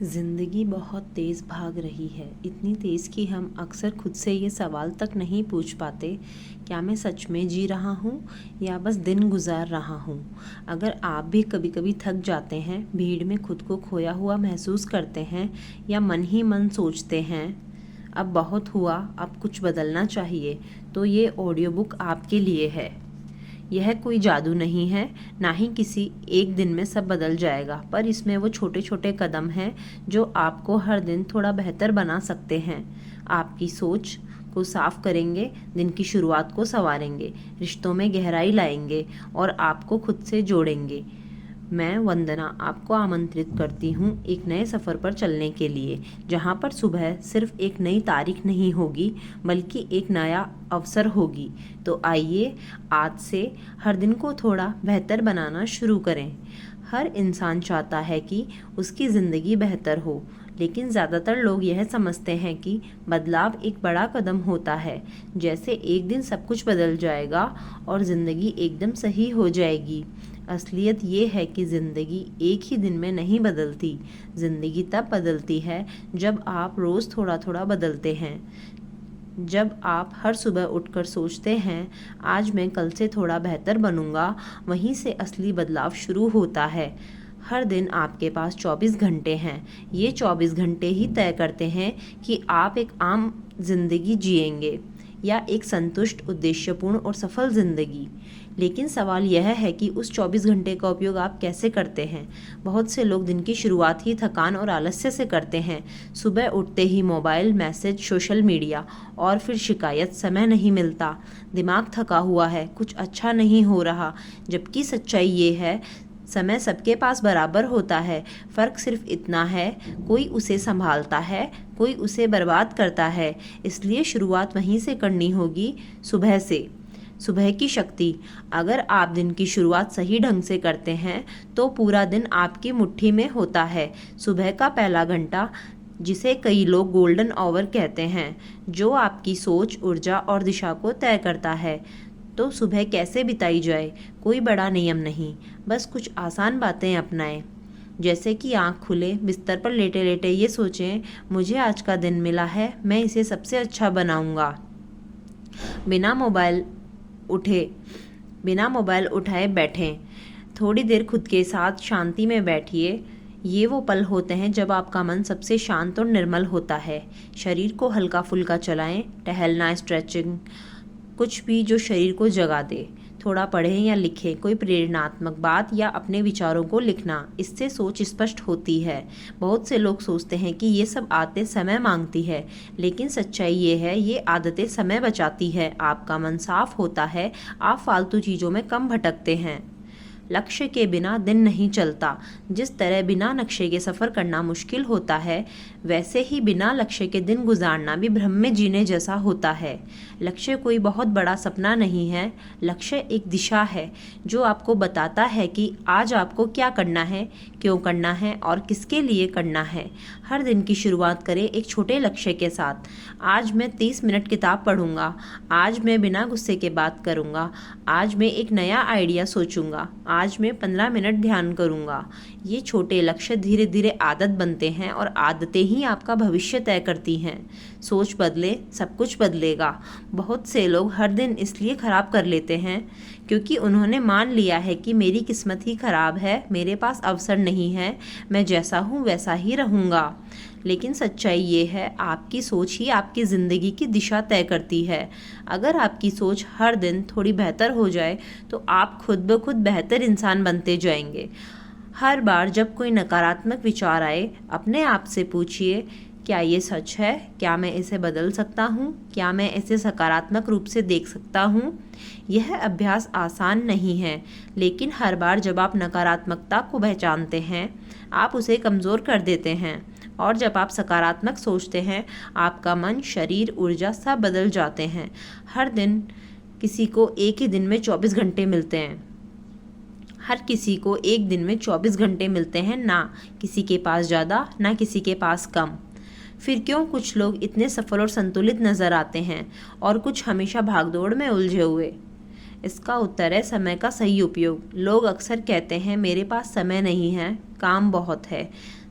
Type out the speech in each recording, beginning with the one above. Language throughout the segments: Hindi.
ज़िंदगी बहुत तेज़ भाग रही है, इतनी तेज़ कि हम अक्सर खुद से ये सवाल तक नहीं पूछ पाते, क्या मैं सच में जी रहा हूँ या बस दिन गुजार रहा हूँ। अगर आप भी कभी कभी थक जाते हैं, भीड़ में खुद को खोया हुआ महसूस करते हैं या मन ही मन सोचते हैं अब बहुत हुआ, अब कुछ बदलना चाहिए, तो ये ऑडियो बुक आपके लिए है। यह कोई जादू नहीं है, ना ही किसी एक दिन में सब बदल जाएगा, पर इसमें वो छोटे छोटे कदम हैं जो आपको हर दिन थोड़ा बेहतर बना सकते हैं। आपकी सोच को साफ करेंगे, दिन की शुरुआत को संवारेंगे, रिश्तों में गहराई लाएंगे और आपको खुद से जोड़ेंगे। मैं वंदना आपको आमंत्रित करती हूँ एक नए सफ़र पर चलने के लिए, जहाँ पर सुबह सिर्फ एक नई तारीख नहीं होगी बल्कि एक नया अवसर होगी। तो आइए आज से हर दिन को थोड़ा बेहतर बनाना शुरू करें। हर इंसान चाहता है कि उसकी ज़िंदगी बेहतर हो, लेकिन ज़्यादातर लोग यह समझते हैं कि बदलाव एक बड़ा कदम होता है, जैसे एक दिन सब कुछ बदल जाएगा और ज़िंदगी एकदम सही हो जाएगी। असलियत ये है कि ज़िंदगी एक ही दिन में नहीं बदलती। ज़िंदगी तब बदलती है जब आप रोज़ थोड़ा थोड़ा बदलते हैं। जब आप हर सुबह उठकर सोचते हैं आज मैं कल से थोड़ा बेहतर बनूंगा, वहीं से असली बदलाव शुरू होता है। हर दिन आपके पास 24 घंटे हैं। ये 24 घंटे ही तय करते हैं कि आप एक आम जिंदगी जिएंगे या एक संतुष्ट, उद्देश्यपूर्ण और सफल जिंदगी। लेकिन सवाल यह है कि उस 24 घंटे का उपयोग आप कैसे करते हैं। बहुत से लोग दिन की शुरुआत ही थकान और आलस्य से करते हैं। सुबह उठते ही मोबाइल, मैसेज, सोशल मीडिया और फिर शिकायत, समय नहीं मिलता, दिमाग थका हुआ है, कुछ अच्छा नहीं हो रहा। जबकि सच्चाई ये है समय सबके पास बराबर होता है। फ़र्क सिर्फ इतना है, कोई उसे संभालता है, कोई उसे बर्बाद करता है। इसलिए शुरुआत वहीं से करनी होगी, सुबह से। सुबह की शक्ति। अगर आप दिन की शुरुआत सही ढंग से करते हैं तो पूरा दिन आपकी मुट्ठी में होता है। सुबह का पहला घंटा, जिसे कई लोग गोल्डन आवर कहते हैं, जो आपकी सोच, ऊर्जा और दिशा को तय करता है। तो सुबह कैसे बिताई जाए? कोई बड़ा नियम नहीं, बस कुछ आसान बातें अपनाएं। जैसे कि आँख खुले, बिस्तर पर लेटे लेटे ये सोचें, मुझे आज का दिन मिला है, मैं इसे सबसे अच्छा बनाऊंगा। बिना मोबाइल उठाए बैठें। थोड़ी देर खुद के साथ शांति में बैठिए। ये वो पल होते हैं जब आपका मन सबसे शांत और निर्मल होता है। शरीर को हल्का फुल्का चलाएं, टहलना, स्ट्रेचिंग, कुछ भी जो शरीर को जगा दे। थोड़ा पढ़ें या लिखें, कोई प्रेरणात्मक बात या अपने विचारों को लिखना। इससे सोच स्पष्ट होती है। बहुत से लोग सोचते हैं कि ये सब आदतें समय मांगती है, लेकिन सच्चाई ये है, ये आदतें समय बचाती है। आपका मन साफ होता है, आप फालतू चीज़ों में कम भटकते हैं। लक्ष्य के बिना दिन नहीं चलता। जिस तरह बिना नक्शे के सफ़र करना मुश्किल होता है, वैसे ही बिना लक्ष्य के दिन गुजारना भी भ्रम में जीने जैसा होता है। लक्ष्य कोई बहुत बड़ा सपना नहीं है, लक्ष्य एक दिशा है जो आपको बताता है कि आज आपको क्या करना है, क्यों करना है और किसके लिए करना है। हर दिन की शुरुआत करें एक छोटे लक्ष्य के साथ। आज मैं 30 मिनट किताब पढ़ूंगा, आज मैं बिना गुस्से के बात करूंगा, आज मैं एक नया आइडिया सोचूंगा, आज मैं 15 मिनट ध्यान करूंगा। ये छोटे लक्ष्य धीरे धीरे आदत बनते हैं और आदतें ही आपका भविष्य तय करती हैं। सोच बदले, सब कुछ बदलेगा। बहुत से लोग हर दिन इसलिए खराब कर लेते हैं क्योंकि उन्होंने मान लिया है कि मेरी किस्मत ही खराब है, मेरे पास अवसर नहीं है, मैं जैसा हूँ वैसा ही रहूँगा। लेकिन सच्चाई ये है, आपकी सोच ही आपकी ज़िंदगी की दिशा तय करती है। अगर आपकी सोच हर दिन थोड़ी बेहतर हो जाए तो आप खुद ब खुद बेहतर इंसान बनते जाएंगे। हर बार जब कोई नकारात्मक विचार आए, अपने आप से पूछिए, क्या ये सच है? क्या मैं इसे बदल सकता हूँ? क्या मैं इसे सकारात्मक रूप से देख सकता हूँ? यह अभ्यास आसान नहीं है, लेकिन हर बार जब आप नकारात्मकता को पहचानते हैं, आप उसे कमज़ोर कर देते हैं। और जब आप सकारात्मक सोचते हैं, आपका मन, शरीर, ऊर्जा सब बदल जाते हैं। हर दिन किसी को एक ही दिन में 24 घंटे मिलते हैं। हर किसी को एक दिन में 24 घंटे मिलते हैं, ना किसी के पास ज़्यादा, ना किसी के पास कम। फिर क्यों कुछ लोग इतने सफल और संतुलित नज़र आते हैं और कुछ हमेशा भागदौड़ में उलझे हुए? इसका उत्तर है समय का सही उपयोग। लोग अक्सर कहते हैं मेरे पास समय नहीं है, काम बहुत है,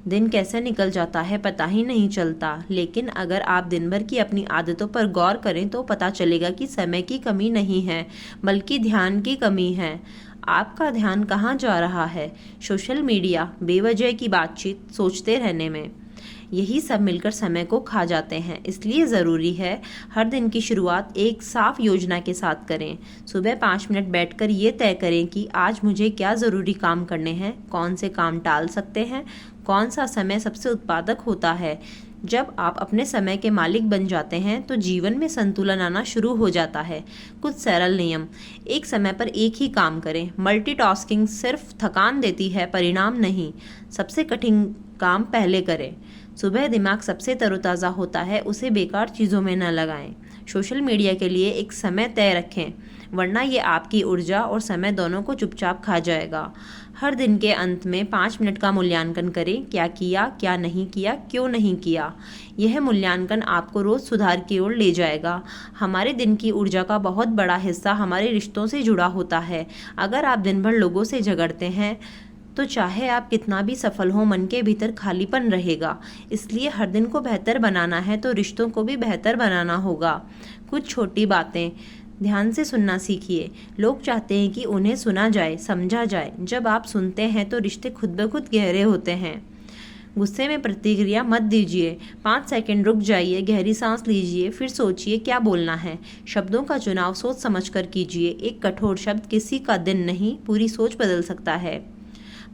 दिन कैसे निकल जाता है पता ही नहीं चलता। लेकिन अगर आप दिन भर की अपनी आदतों पर गौर करें तो पता चलेगा कि समय की कमी नहीं है, बल्कि ध्यान की कमी है। आपका ध्यान कहाँ जा रहा है? सोशल मीडिया, बेवजह की बातचीत, सोचते रहने में। यही सब मिलकर समय को खा जाते हैं। इसलिए ज़रूरी है हर दिन की शुरुआत एक साफ योजना के साथ करें। सुबह 5 मिनट बैठकर ये तय करें कि आज मुझे क्या ज़रूरी काम करने हैं, कौन से काम टाल सकते हैं, कौन सा समय सबसे उत्पादक होता है। जब आप अपने समय के मालिक बन जाते हैं तो जीवन में संतुलन आना शुरू हो जाता है। कुछ सरल नियम। एक समय पर एक ही काम करें। मल्टीटास्किंग सिर्फ थकान देती है, परिणाम नहीं। सबसे कठिन काम पहले करें। सुबह दिमाग सबसे तरोताज़ा होता है, उसे बेकार चीज़ों में न लगाएं। सोशल मीडिया के लिए एक समय तय रखें, वरना ये आपकी ऊर्जा और समय दोनों को चुपचाप खा जाएगा। हर दिन के अंत में 5 मिनट का मूल्यांकन करें। क्या किया, क्या नहीं किया, क्यों नहीं किया। यह मूल्यांकन आपको रोज़ सुधार की ओर ले जाएगा। हमारे दिन की ऊर्जा का बहुत बड़ा हिस्सा हमारे रिश्तों से जुड़ा होता है। अगर आप दिन भर लोगों से झगड़ते हैं तो चाहे आप कितना भी सफल हो, मन के भीतर खालीपन रहेगा। इसलिए हर दिन को बेहतर बनाना है तो रिश्तों को भी बेहतर बनाना होगा। कुछ छोटी बातें ध्यान से सुनना सीखिए। लोग चाहते हैं कि उन्हें सुना जाए, समझा जाए। जब आप सुनते हैं तो रिश्ते खुद ब खुद गहरे होते हैं। गुस्से में प्रतिक्रिया मत दीजिए। 5 सेकंड रुक जाइए, गहरी सांस लीजिए, फिर सोचिए क्या बोलना है। शब्दों का चुनाव सोच समझकर कीजिए। एक कठोर शब्द किसी का दिन नहीं, पूरी सोच बदल सकता है।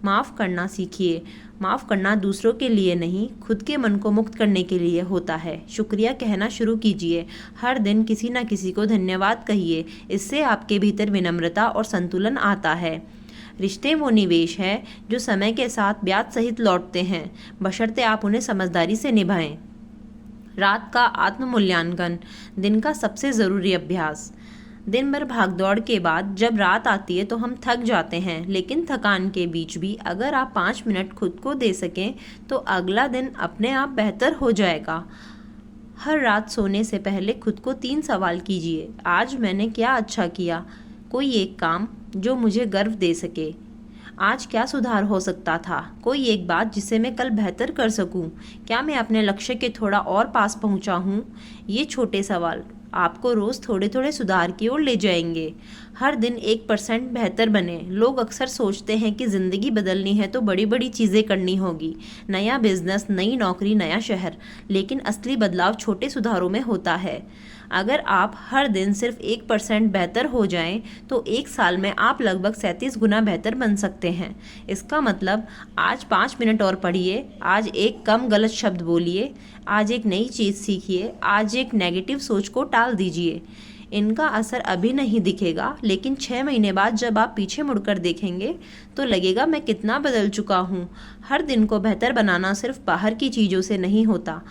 माफ़ करना सीखिए। माफ़ करना दूसरों के लिए नहीं, खुद के मन को मुक्त करने के लिए होता है। शुक्रिया कहना शुरू कीजिए। हर दिन किसी न किसी को धन्यवाद कहिए। इससे आपके भीतर विनम्रता और संतुलन आता है। रिश्ते वो निवेश है जो समय के साथ ब्याज सहित लौटते हैं, बशर्ते आप उन्हें समझदारी से निभाएं। रात का आत्म मूल्यांकन, दिन का सबसे ज़रूरी अभ्यास। दिन भर भागदौड़ के बाद जब रात आती है तो हम थक जाते हैं, लेकिन थकान के बीच भी अगर आप 5 मिनट खुद को दे सकें तो अगला दिन अपने आप बेहतर हो जाएगा। हर रात सोने से पहले खुद को 3 सवाल कीजिए। आज मैंने क्या अच्छा किया? कोई एक काम जो मुझे गर्व दे सके। आज क्या सुधार हो सकता था? कोई एक बात जिसे मैं कल बेहतर कर सकूं। क्या मैं अपने लक्ष्य के थोड़ा और पास पहुंचा हूं? ये छोटे सवाल आपको रोज़ थोड़े थोड़े सुधार की ओर ले जाएंगे। हर दिन 1% बेहतर बने। लोग अक्सर सोचते हैं कि ज़िंदगी बदलनी है तो बड़ी बड़ी चीज़ें करनी होगी, नया बिजनेस, नई नौकरी, नया शहर। लेकिन असली बदलाव छोटे सुधारों में होता है। अगर आप हर दिन सिर्फ 1% बेहतर हो जाएं तो 1 साल में आप लगभग 37 गुना बेहतर बन सकते हैं। इसका मतलब आज 5 मिनट और पढ़िए, आज एक कम गलत शब्द बोलिए, आज एक नई चीज़ सीखिए, आज एक नेगेटिव सोच को टाल दीजिए। इनका असर अभी नहीं दिखेगा, लेकिन 6 महीने बाद जब आप पीछे मुड़कर देखेंगे तो लगेगा मैं कितना बदल चुका हूँ। हर दिन को बेहतर बनाना सिर्फ बाहर की चीज़ों से नहीं होता।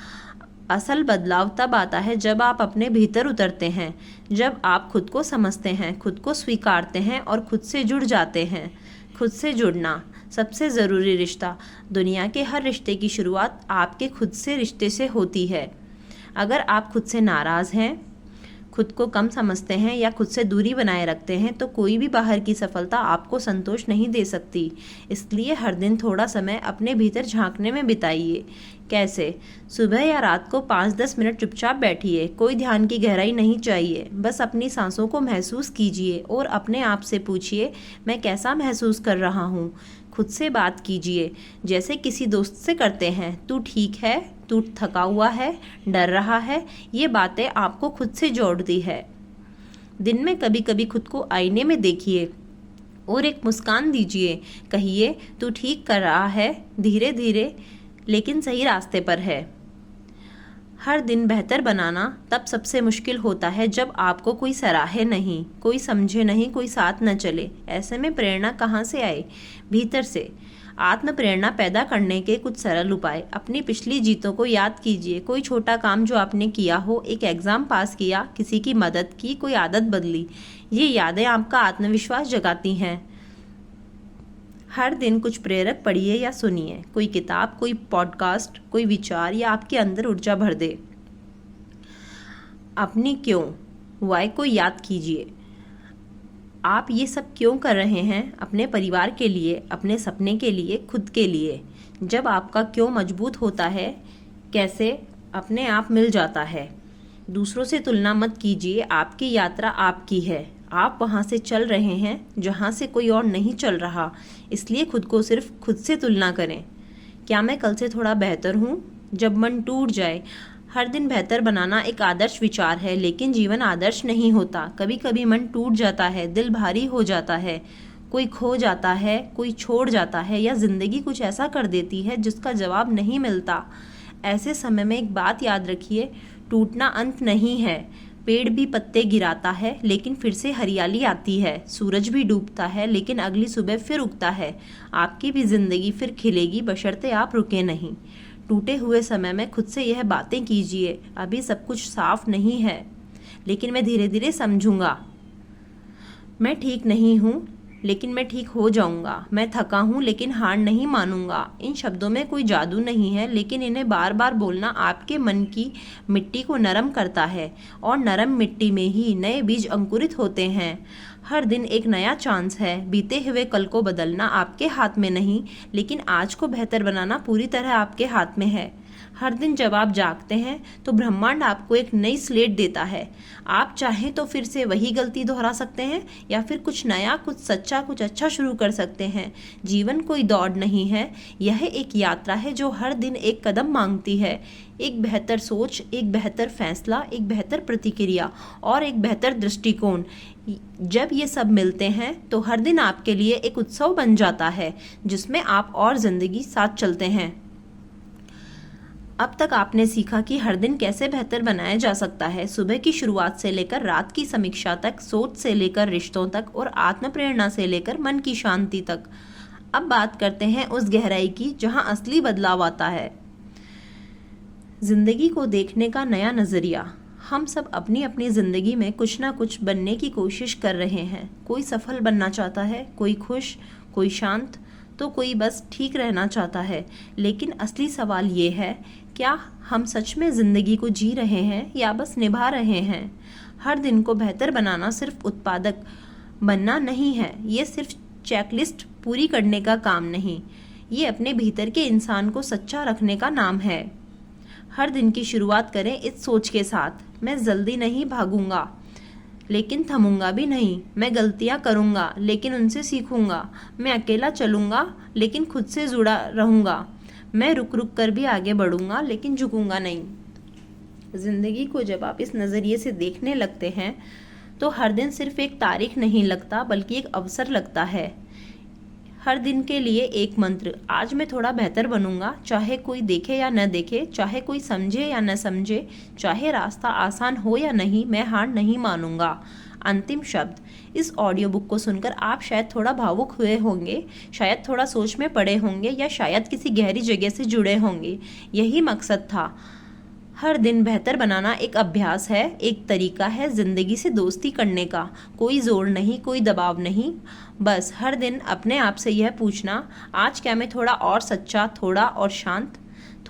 असल बदलाव तब आता है जब आप अपने भीतर उतरते हैं, जब आप खुद को समझते हैं, खुद को स्वीकारते हैं और खुद से जुड़ जाते हैं। खुद से जुड़ना सबसे ज़रूरी रिश्ता। दुनिया के हर रिश्ते की शुरुआत आपके खुद से रिश्ते से होती है। अगर आप खुद से नाराज़ हैं, खुद को कम समझते हैं या खुद से दूरी बनाए रखते हैं तो कोई भी बाहर की सफलता आपको संतोष नहीं दे सकती। इसलिए हर दिन थोड़ा समय अपने भीतर झांकने में बिताइए। कैसे? सुबह या रात को 5-10 मिनट चुपचाप बैठिए। कोई ध्यान की गहराई नहीं चाहिए, बस अपनी सांसों को महसूस कीजिए और अपने आप से पूछिए मैं कैसा महसूस कर रहा हूँ। खुद से बात कीजिए जैसे किसी दोस्त से करते हैं। तू ठीक है? तू थका हुआ है? डर रहा है? ये बातें आपको खुद से जोड़ती है। दिन में कभी कभी खुद को आईने में देखिए और एक मुस्कान दीजिए। कहिए तू ठीक कर रहा है, धीरे धीरे लेकिन सही रास्ते पर है। हर दिन बेहतर बनाना तब सबसे मुश्किल होता है जब आपको कोई सराहे नहीं, कोई समझे नहीं, कोई साथ न चले। ऐसे में प्रेरणा कहाँ से आए? भीतर से। आत्म प्रेरणा पैदा करने के कुछ सरल उपाय। अपनी पिछली जीतों को याद कीजिए। कोई छोटा काम जो आपने किया हो, एक एग्ज़ाम पास किया, किसी की मदद की, कोई आदत बदली। ये यादें आपका आत्मविश्वास जगाती हैं। हर दिन कुछ प्रेरक पढ़िए या सुनिए। कोई किताब, कोई पॉडकास्ट, कोई विचार या आपके अंदर ऊर्जा भर दे। अपनी क्यों, वाई को याद कीजिए। आप ये सब क्यों कर रहे हैं? अपने परिवार के लिए, अपने सपने के लिए, खुद के लिए। जब आपका क्यों मजबूत होता है, कैसे अपने आप मिल जाता है। दूसरों से तुलना मत कीजिए, आपकी यात्रा आपकी है। आप वहाँ से चल रहे हैं जहाँ से कोई और नहीं चल रहा, इसलिए खुद को सिर्फ खुद से तुलना करें। क्या मैं कल से थोड़ा बेहतर हूँ? जब मन टूट जाए। हर दिन बेहतर बनाना एक आदर्श विचार है, लेकिन जीवन आदर्श नहीं होता। कभी कभी मन टूट जाता है, दिल भारी हो जाता है, कोई खो जाता है, कोई छोड़ जाता है, या जिंदगी कुछ ऐसा कर देती है जिसका जवाब नहीं मिलता। ऐसे समय में एक बात याद रखिए, टूटना अंत नहीं है। पेड़ भी पत्ते गिराता है, लेकिन फिर से हरियाली आती है। सूरज भी डूबता है, लेकिन अगली सुबह फिर उगता है। आपकी भी जिंदगी फिर खिलेगी, बशर्ते आप रुके नहीं। टूटे हुए समय में खुद से यह बातें कीजिए, अभी सब कुछ साफ नहीं है, लेकिन मैं धीरे धीरे समझूंगा। मैं ठीक नहीं हूँ, लेकिन मैं ठीक हो जाऊंगा। मैं थका हूँ, लेकिन हार नहीं मानूंगा। इन शब्दों में कोई जादू नहीं है, लेकिन इन्हें बार बार बोलना आपके मन की मिट्टी को नरम करता है, और नरम मिट्टी में ही नए बीज अंकुरित होते हैं। हर दिन एक नया चांस है। बीते हुए कल को बदलना आपके हाथ में नहीं, लेकिन आज को बेहतर बनाना पूरी तरह आपके हाथ में है। हर दिन जब आप जागते हैं तो ब्रह्मांड आपको एक नई स्लेट देता है। आप चाहें तो फिर से वही गलती दोहरा सकते हैं, या फिर कुछ नया, कुछ सच्चा, कुछ अच्छा शुरू कर सकते हैं। जीवन कोई दौड़ नहीं है, यह एक यात्रा है जो हर दिन एक कदम मांगती है। एक बेहतर सोच, एक बेहतर फैसला, एक बेहतर प्रतिक्रिया और एक बेहतर दृष्टिकोण। जब ये सब मिलते हैं तो हर दिन आपके लिए एक उत्सव बन जाता है, जिसमें आप और जिंदगी साथ चलते हैं। अब तक आपने सीखा कि हर दिन कैसे बेहतर बनाया जा सकता है। सुबह की शुरुआत से लेकर रात की समीक्षा तक, सोच से लेकर रिश्तों तक, और आत्म प्रेरणा से लेकर मन की शांति तक। अब बात करते हैं उस गहराई की जहां असली बदलाव आता है। जिंदगी को देखने का नया नजरिया। हम सब अपनी अपनी जिंदगी में कुछ ना कुछ बनने की कोशिश कर रहे हैं। कोई सफल बनना चाहता है, कोई खुश, कोई शांत, तो कोई बस ठीक रहना चाहता है। लेकिन असली सवाल ये है, क्या हम सच में जिंदगी को जी रहे हैं या बस निभा रहे हैं? हर दिन को बेहतर बनाना सिर्फ उत्पादक बनना नहीं है, ये सिर्फ चेकलिस्ट पूरी करने का काम नहीं, ये अपने भीतर के इंसान को सच्चा रखने का नाम है। हर दिन की शुरुआत करें इस सोच के साथ, मैं जल्दी नहीं भागूंगा, लेकिन थमूंगा भी नहीं। मैं गलतियां करूंगा, लेकिन उनसे सीखूंगा। मैं अकेला चलूंगा, लेकिन खुद से जुड़ा रहूंगा। मैं रुक रुक कर भी आगे बढ़ूंगा, लेकिन झुकूंगा नहीं। जिंदगी को जब आप इस नज़रिए से देखने लगते हैं तो हर दिन सिर्फ एक तारीख नहीं लगता, बल्कि एक अवसर लगता है। हर दिन के लिए एक मंत्र, आज मैं थोड़ा बेहतर बनूंगा, चाहे कोई देखे या न देखे, चाहे कोई समझे या न समझे, चाहे रास्ता आसान हो या नहीं, मैं हार नहीं मानूंगा। अंतिम शब्द। इस ऑडियो बुक को सुनकर आप शायद थोड़ा भावुक हुए होंगे, शायद थोड़ा सोच में पड़े होंगे, या शायद किसी गहरी जगह से जुड़े होंगे। यही मकसद था। हर दिन बेहतर बनाना एक अभ्यास है, एक तरीका है जिंदगी से दोस्ती करने का। कोई जोर नहीं, कोई दबाव नहीं, बस हर दिन अपने आप से यह पूछना, आज क्या मैं थोड़ा और सच्चा, थोड़ा और शांत,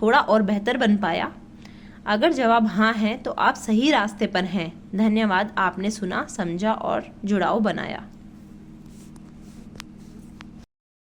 थोड़ा और बेहतर बन पाया? अगर जवाब हाँ है तो आप सही रास्ते पर हैं। धन्यवाद, आपने सुना, समझा और जुड़ाव बनाया।